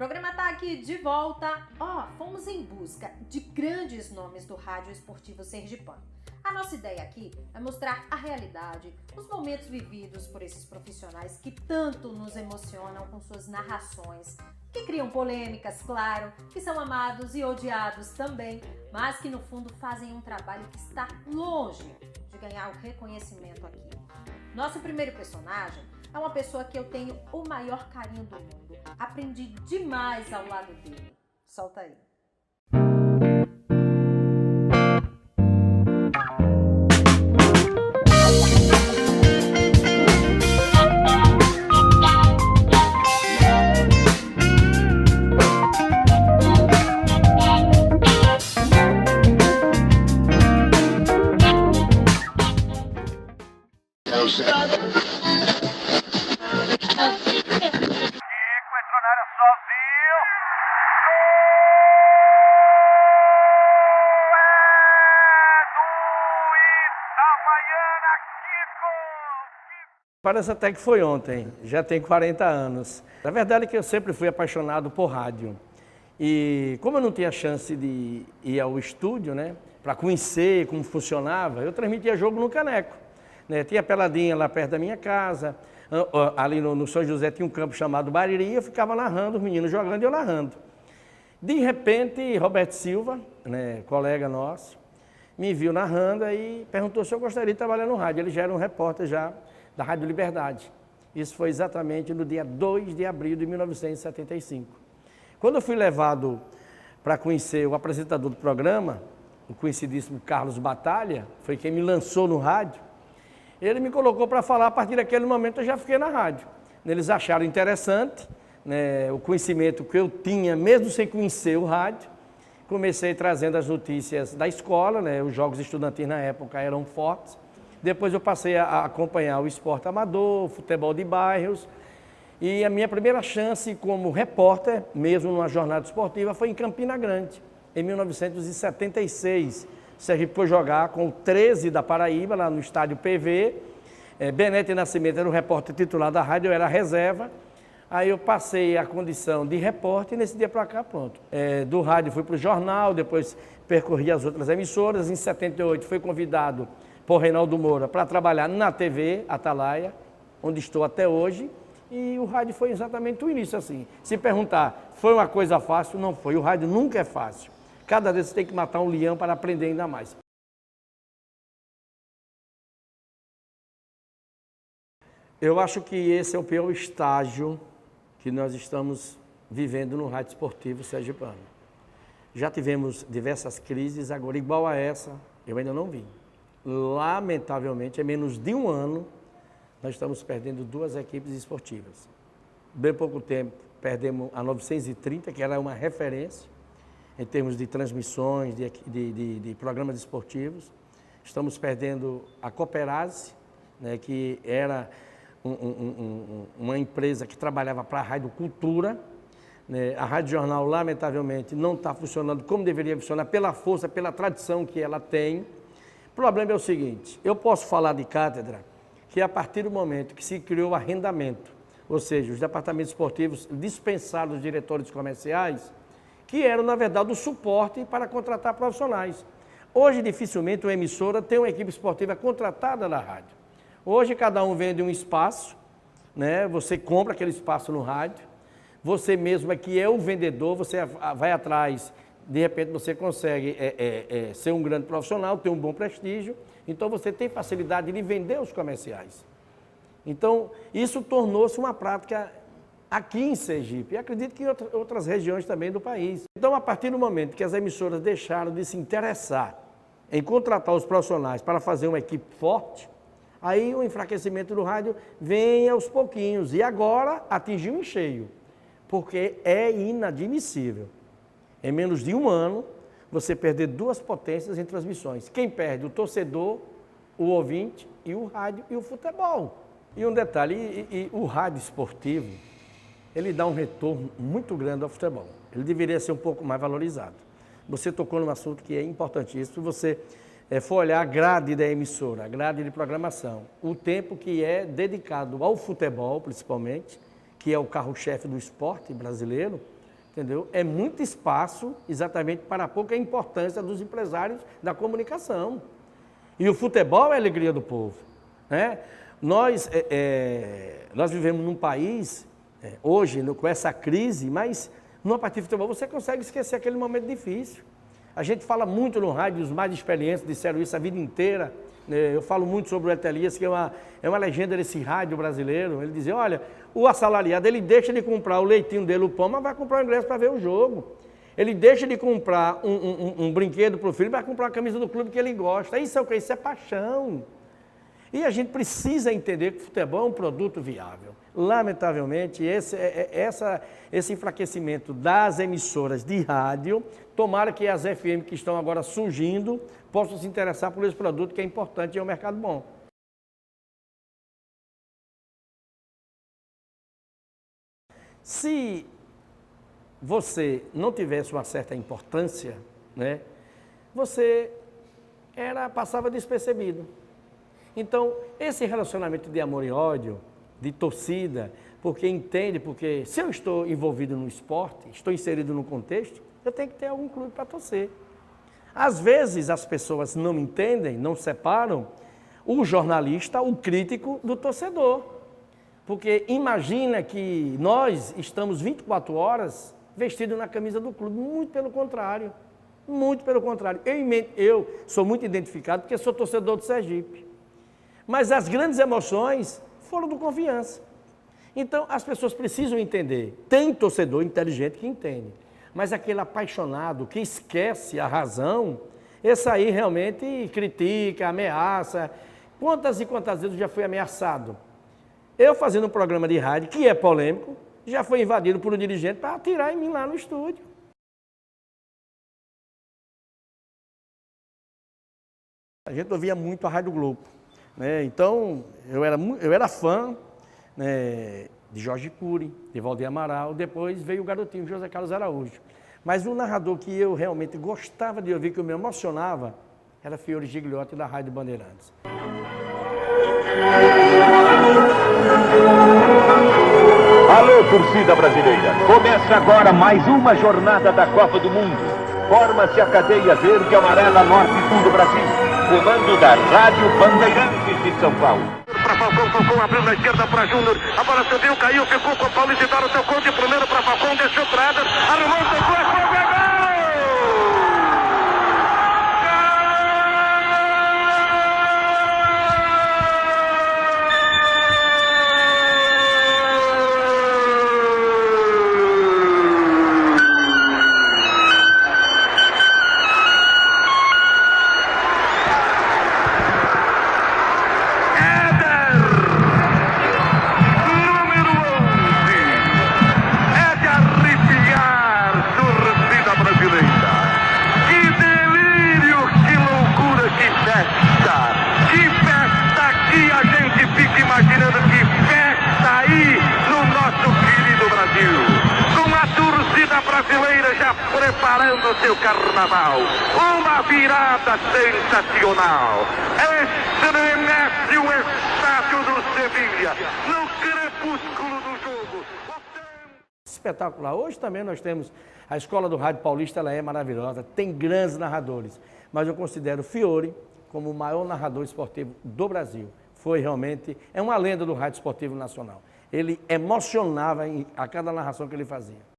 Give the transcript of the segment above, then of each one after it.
programa tá aqui de volta. Fomos em busca de grandes nomes do rádio esportivo sergipano. A nossa ideia aqui é mostrar a realidade, os momentos vividos por esses profissionais que tanto nos emocionam com suas narrações, que criam polêmicas, claro, que são amados e odiados também, mas que no fundo fazem um trabalho que está longe de ganhar o reconhecimento aqui. Nosso primeiro personagem é uma pessoa que eu tenho o maior carinho do mundo. Aprendi demais ao lado dele. Solta aí. Parece até que foi ontem, já tem 40 anos. Na verdade é que eu sempre fui apaixonado por rádio. E como eu não tinha chance de ir ao estúdio, né, para conhecer como funcionava, eu transmitia jogo no caneco. Né? Tinha peladinha lá perto da minha casa, ali no São José tinha um campo chamado Bariri, eu ficava narrando, os meninos jogando e eu narrando. De repente, Roberto Silva, né, colega nosso, me viu narrando e perguntou se eu gostaria de trabalhar no rádio. Ele já era um repórter já da Rádio Liberdade. Isso foi exatamente no dia 2 de abril de 1975. Quando eu fui levado para conhecer o apresentador do programa, o conhecidíssimo Carlos Batalha, foi quem me lançou no rádio, ele me colocou para falar. A partir daquele momento eu já fiquei na rádio. Eles acharam interessante, né, o conhecimento que eu tinha, mesmo sem conhecer o rádio. Comecei trazendo as notícias da escola, né, os jogos estudantis na época eram fortes. Depois eu passei a acompanhar o esporte amador, o futebol de bairros. E a minha primeira chance como repórter, mesmo numa jornada esportiva, foi em Campina Grande, em 1976. O Sergipe foi jogar com o 13 da Paraíba, lá no estádio PV. Benete Nascimento era o repórter titular da rádio, eu era a reserva. Aí eu passei a condição de repórter e nesse dia para cá, pronto. Do rádio fui para o jornal, depois percorri as outras emissoras. Em 78 fui convidado por Reinaldo Moura para trabalhar na TV Atalaia, onde estou até hoje, e o rádio foi exatamente o início assim. Se perguntar, foi uma coisa fácil? Não foi, o rádio nunca é fácil. Cada vez você tem que matar um leão para aprender ainda mais. Eu acho que esse é o pior estágio que nós estamos vivendo no rádio esportivo sergipano. Já tivemos diversas crises, agora igual a essa, eu ainda não vi. Lamentavelmente, em menos de um ano, nós estamos perdendo duas equipes esportivas. Bem pouco tempo, perdemos a 930, que era uma referência em termos de transmissões, de programas esportivos. Estamos perdendo a Cooperase, né, que era uma empresa que trabalhava para a Rádio Cultura. Né? A Rádio Jornal, lamentavelmente, não está funcionando como deveria funcionar, pela força, pela tradição que ela tem. O problema é o seguinte, eu posso falar de cátedra que a partir do momento que se criou o arrendamento, ou seja, os departamentos esportivos dispensaram os diretores comerciais, que eram, na verdade, o suporte para contratar profissionais. Hoje, dificilmente, uma emissora tem uma equipe esportiva contratada na rádio. Hoje, cada um vende um espaço, né? Você compra aquele espaço no rádio, você mesmo aqui é o vendedor, você vai atrás. De repente você consegue ser um grande profissional, ter um bom prestígio, então você tem facilidade de vender os comerciais. Então, isso tornou-se uma prática aqui em Sergipe, e acredito que em outras regiões também do país. Então, a partir do momento que as emissoras deixaram de se interessar em contratar os profissionais para fazer uma equipe forte, aí o enfraquecimento do rádio vem aos pouquinhos, e agora atingiu em cheio, porque é inadmissível. Em menos de um ano, você perder duas potências em transmissões. Quem perde? O torcedor, o ouvinte e o rádio e o futebol. E um detalhe, o rádio esportivo, ele dá um retorno muito grande ao futebol. Ele deveria ser um pouco mais valorizado. Você tocou num assunto que é importantíssimo. Se você for olhar a grade da emissora, a grade de programação, o tempo que é dedicado ao futebol, principalmente, que é o carro-chefe do esporte brasileiro, entendeu? É muito espaço exatamente para a pouca importância dos empresários da comunicação. E o futebol é a alegria do povo, né? Nós vivemos num país, hoje, com essa crise, mas numa partida de futebol você consegue esquecer aquele momento difícil. A gente fala muito no rádio, os mais experientes disseram isso a vida inteira. Eu falo muito sobre o Hélio Elias, que é uma legenda desse rádio brasileiro. Ele dizia, olha, o assalariado, ele deixa de comprar o leitinho dele, o pão, mas vai comprar o ingresso para ver o jogo. Ele deixa de comprar um brinquedo para o filho, vai comprar a camisa do clube que ele gosta. Isso é o que? Isso é paixão. E a gente precisa entender que o futebol é um produto viável. Lamentavelmente, esse enfraquecimento das emissoras de rádio, tomara que as FM que estão agora surgindo possam se interessar por esse produto que é importante e é um mercado bom. Se você não tivesse uma certa importância, né, você passava despercebido. Então, esse relacionamento de amor e ódio, de torcida, porque se eu estou envolvido no esporte, estou inserido no contexto, eu tenho que ter algum clube para torcer. Às vezes as pessoas não entendem, não separam o jornalista, o crítico do torcedor. Porque imagina que nós estamos 24 horas vestidos na camisa do clube, muito pelo contrário. Muito pelo contrário. Eu sou muito identificado porque sou torcedor do Sergipe. Mas as grandes emoções foram do Confiança. Então, as pessoas precisam entender. Tem torcedor inteligente que entende. Mas aquele apaixonado que esquece a razão, esse aí realmente critica, ameaça. Quantas e quantas vezes eu já fui ameaçado? Eu fazendo um programa de rádio, que é polêmico, já foi invadido por um dirigente para atirar em mim lá no estúdio. A gente ouvia muito a Rádio Globo. Então, eu era fã, né, de Jorge Cury, de Valdir Amaral, depois veio o garotinho José Carlos Araújo. Mas o narrador que eu realmente gostava de ouvir, que eu me emocionava, era Fiore Gigliotti, da Rádio Bandeirantes. Alô, torcida brasileira! Começa agora mais uma jornada da Copa do Mundo. Forma-se a cadeia verde e amarela norte-sul do Brasil. Comando da Rádio Bandeirantes de São Paulo. Para Falcão abriu na esquerda para Júnior. A bola subiu, caiu, ficou com o Paulo e o seu conte. Primeiro para Falcão, deixou para Eder. Arrumou, tocou, foi gol! Preparando seu carnaval, uma virada sensacional, estremece o estádio do Sevilha, no crepúsculo do jogo. Espetacular. Hoje também nós temos a Escola do Rádio Paulista, ela é maravilhosa, tem grandes narradores, mas eu considero Fiore como o maior narrador esportivo do Brasil. Foi realmente, é uma lenda do rádio esportivo nacional. Ele emocionava a cada narração que ele fazia.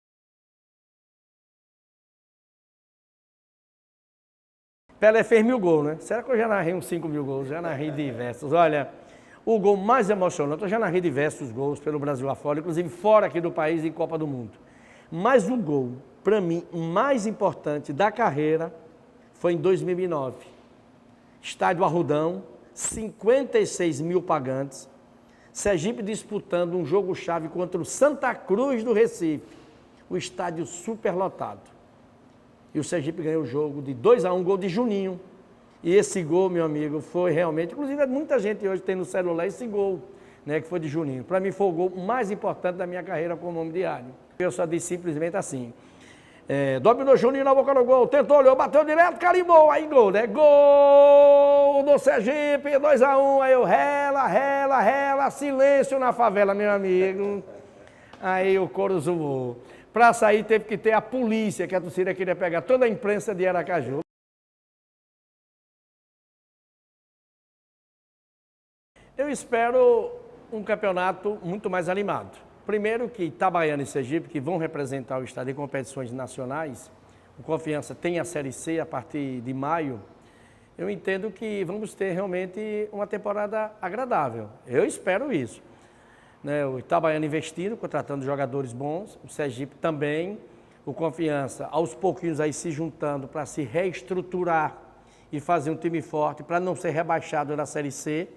Pelé fez 1000 gols, né? Será que eu já narrei uns 5.000 gols? Já narrei diversos. Olha, o gol mais emocionante, eu já narrei diversos gols pelo Brasil afora, inclusive fora aqui do país em Copa do Mundo. Mas o gol, para mim, mais importante da carreira foi em 2009. Estádio Arrudão, 56 mil pagantes, Sergipe disputando um jogo-chave contra o Santa Cruz do Recife. O estádio superlotado. E o Sergipe ganhou o jogo de 2-1, gol de Juninho. E esse gol, meu amigo, foi realmente... Inclusive, muita gente hoje tem no celular esse gol, né, que foi de Juninho. Para mim, foi o gol mais importante da minha carreira como homem de rádio. Eu só disse simplesmente assim. Dominou Juninho na boca do gol, tentou, olhou, bateu direto, carimbou, aí gol, né? Gol do Sergipe, 2-1. Aí eu rela, silêncio na favela, meu amigo. Aí o coro zoou. Para sair teve que ter a polícia, que a torcida queria pegar toda a imprensa de Aracaju. Eu espero um campeonato muito mais animado. Primeiro que Itabaiana e Sergipe, que vão representar o estado em competições nacionais, o Confiança tem a Série C a partir de maio, eu entendo que vamos ter realmente uma temporada agradável. Eu espero isso. O Itabaiana investindo, contratando jogadores bons, o Sergipe também, o Confiança aos pouquinhos aí se juntando para se reestruturar e fazer um time forte, para não ser rebaixado na Série C,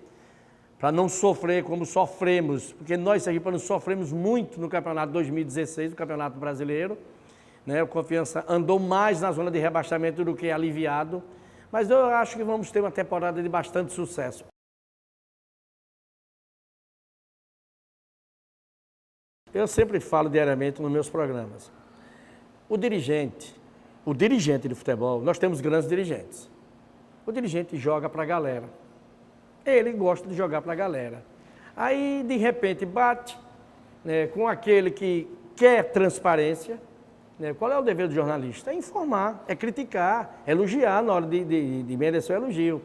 para não sofrer como sofremos, porque nós sergipanos sofremos muito no Campeonato 2016, no Campeonato Brasileiro. O Confiança andou mais na zona de rebaixamento do que aliviado, mas eu acho que vamos ter uma temporada de bastante sucesso. Eu sempre falo diariamente nos meus programas. O dirigente de futebol, nós temos grandes dirigentes. O dirigente joga para a galera. Ele gosta de jogar para a galera. Aí, de repente, bate com aquele que quer transparência. Qual é o dever do jornalista? É informar, é criticar, é elogiar na hora de merecer o elogio.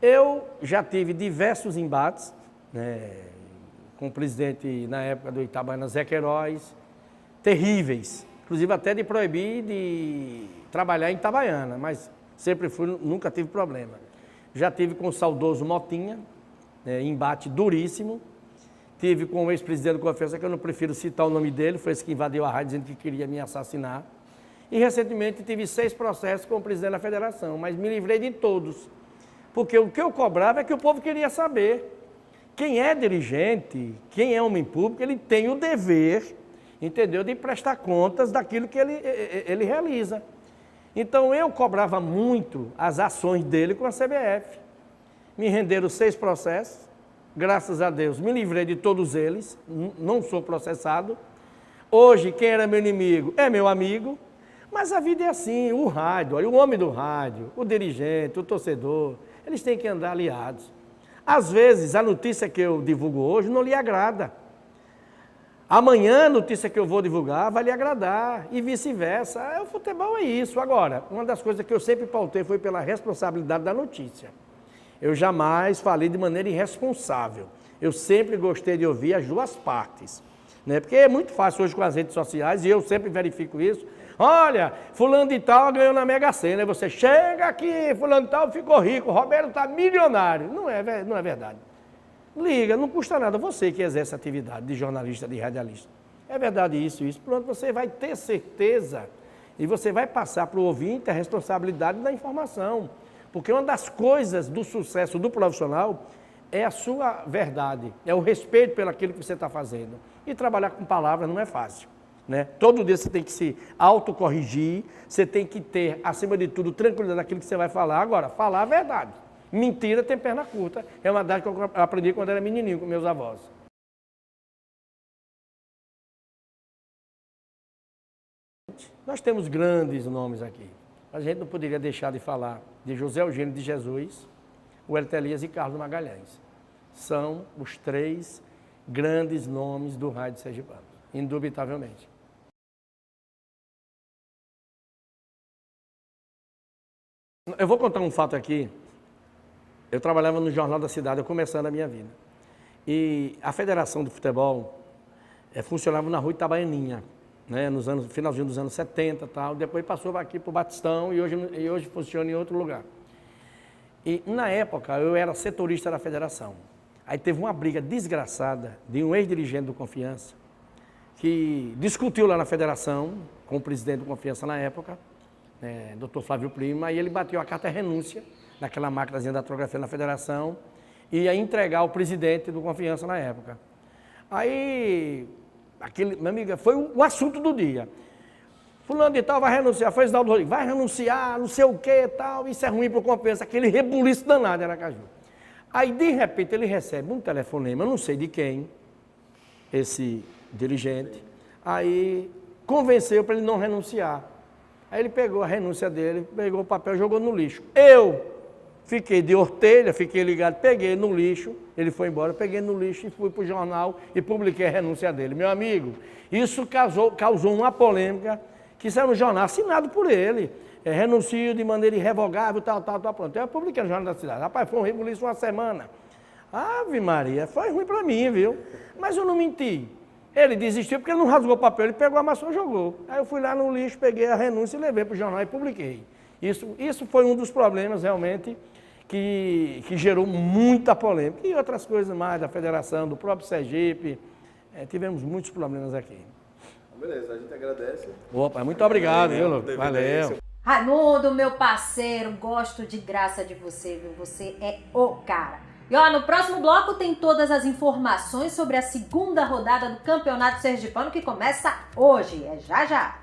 Eu já tive diversos embates com o presidente, na época do Itabaiana, Zé Queiroz, terríveis. Inclusive até de proibir de trabalhar em Itabaiana, mas sempre nunca tive problema. Já tive com o saudoso Motinha, embate duríssimo. Tive com o ex-presidente do Confiança, que eu não prefiro citar o nome dele, foi esse que invadiu a rádio dizendo que queria me assassinar. E recentemente tive 6 processos com o presidente da federação, mas me livrei de todos. Porque o que eu cobrava é que o povo queria saber. Quem é dirigente, quem é homem público, ele tem o dever, entendeu, de prestar contas daquilo que ele realiza. Então eu cobrava muito as ações dele com a CBF. Me renderam 6 processos, graças a Deus me livrei de todos eles, não sou processado. Hoje quem era meu inimigo é meu amigo, mas a vida é assim, o rádio, o homem do rádio, o dirigente, o torcedor, eles têm que andar aliados. Às vezes a notícia que eu divulgo hoje não lhe agrada. Amanhã a notícia que eu vou divulgar vai lhe agradar e vice-versa. O futebol é isso. Agora, uma das coisas que eu sempre pautei foi pela responsabilidade da notícia. Eu jamais falei de maneira irresponsável. Eu sempre gostei de ouvir as duas partes. Porque é muito fácil hoje com as redes sociais e eu sempre verifico isso. Olha, fulano de tal ganhou na Mega Sena. Aí você chega aqui, fulano de tal ficou rico, Roberto está milionário. Não é verdade. Liga, não custa nada. Você que exerce a atividade de jornalista, de radialista. É verdade isso. Pronto, você vai ter certeza e você vai passar para o ouvinte a responsabilidade da informação. Porque uma das coisas do sucesso do profissional é a sua verdade, é o respeito pelo aquilo que você está fazendo. E trabalhar com palavras não é fácil. Todo dia você tem que se autocorrigir, você tem que ter, acima de tudo, tranquilidade naquilo que você vai falar. Agora, falar a verdade. Mentira tem perna curta. É uma verdade que eu aprendi quando era menininho com meus avós. Nós temos grandes nomes aqui. A gente não poderia deixar de falar de José Eugênio de Jesus, o Hélio Elias e Carlos Magalhães. São os 3 grandes nomes do rádio sergipano, indubitavelmente. Eu vou contar um fato aqui. Eu trabalhava no Jornal da Cidade, eu começando a minha vida. E a Federação de Futebol funcionava na rua Itabaianinha, no finalzinho dos anos 70 e tal. Depois passou aqui para o Batistão e hoje funciona em outro lugar. E na época eu era setorista da federação. Aí teve uma briga desgraçada de um ex-dirigente do Confiança que discutiu lá na federação com o presidente do Confiança na época, Dr. Flávio Prima, e ele bateu a carta de renúncia naquela máquinazinha da datilografia na federação e ia entregar ao presidente do Confiança na época. Aí, minha amiga, foi o assunto do dia. Fulano de tal vai renunciar, foi Isnaldo Rodrigues, vai renunciar, não sei o que e tal, isso é ruim para o Confiança, aquele rebuliço danado em Aracaju. Aí, de repente, ele recebe um telefonema, eu não sei de quem, esse dirigente, aí convenceu para ele não renunciar. Aí ele pegou a renúncia dele, pegou o papel e jogou no lixo. Eu Fiquei de ortelha, fiquei ligado, peguei no lixo, ele foi embora, peguei no lixo e fui para o jornal e publiquei a renúncia dele. Meu amigo, isso causou uma polêmica que saiu no jornal, assinado por ele. Renuncio de maneira irrevogável, tal, pronto. Eu publiquei no Jornal da Cidade. Rapaz, foi um rebuliço uma semana. Ave Maria, foi ruim para mim, viu? Mas eu não menti. Ele desistiu porque ele não rasgou o papel, ele pegou a maçã e jogou. Aí eu fui lá no lixo, peguei a renúncia e levei para o jornal e publiquei. Isso foi um dos problemas realmente que gerou muita polêmica. E outras coisas mais da federação, do próprio Sergipe. Tivemos muitos problemas aqui. Beleza, a gente agradece. Opa, muito obrigado, viu, Lucas? Valeu. Raimundo, meu parceiro, gosto de graça de você, viu? Você é o cara. E ó, no próximo bloco tem todas as informações sobre a segunda rodada do Campeonato Sergipano que começa hoje. É já já.